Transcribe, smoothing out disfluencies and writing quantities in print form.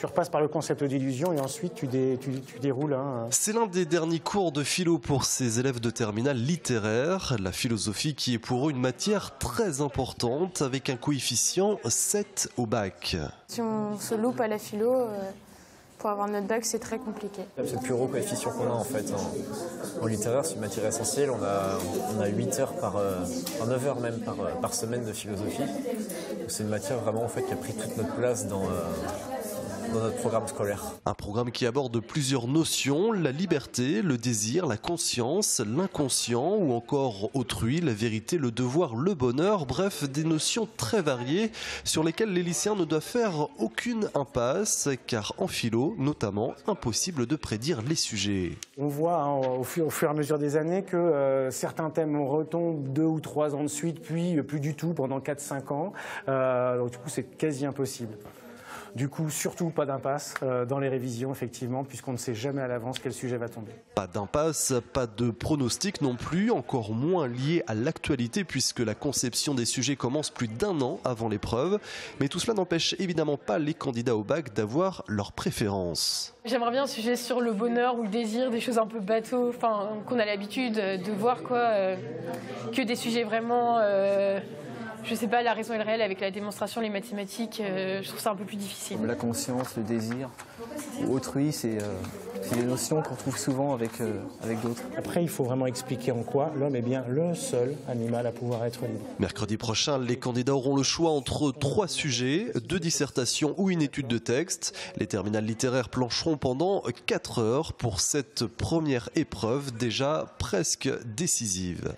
Tu repasses par le concept d'illusion et ensuite tu déroules. C'est l'un des derniers cours de philo pour ces élèves de terminale littéraire. La philosophie qui est pour eux une matière très importante avec un coefficient 7 au bac. Si on se loupe à la philo, pour avoir notre bac, c'est très compliqué. C'est le plus gros coefficient qu'on a en fait en littéraire, c'est une matière essentielle. On a 8 heures 9 heures même par semaine de philosophie. C'est une matière vraiment en fait qui a pris toute notre place dans notre programme scolaire. Un programme qui aborde plusieurs notions, la liberté, le désir, la conscience, l'inconscient ou encore autrui, la vérité, le devoir, le bonheur, bref, des notions très variées sur lesquelles les lycéens ne doivent faire aucune impasse, car en philo, notamment, impossible de prédire les sujets. On voit au fur et à mesure des années que certains thèmes retombent 2 ou 3 ans de suite, puis plus du tout pendant 4-5 ans. Donc, du coup, c'est quasi impossible. Du coup, surtout pas d'impasse dans les révisions, effectivement, puisqu'on ne sait jamais à l'avance quel sujet va tomber. Pas d'impasse, pas de pronostic non plus, encore moins lié à l'actualité, puisque la conception des sujets commence plus d'1 an avant l'épreuve. Mais tout cela n'empêche évidemment pas les candidats au bac d'avoir leurs préférences. J'aimerais bien un sujet sur le bonheur ou le désir, des choses un peu bateaux, qu'on a l'habitude de voir, que des sujets vraiment... je sais pas, la raison et le réel avec la démonstration, les mathématiques, je trouve ça un peu plus difficile. La conscience, le désir, autrui, c'est des notions qu'on trouve souvent avec d'autres. Après, il faut vraiment expliquer en quoi l'homme est bien le seul animal à pouvoir être libre. Mercredi prochain, les candidats auront le choix entre 3 sujets, 2 dissertations ou une étude de texte. Les terminales littéraires plancheront pendant 4 heures pour cette première épreuve déjà presque décisive.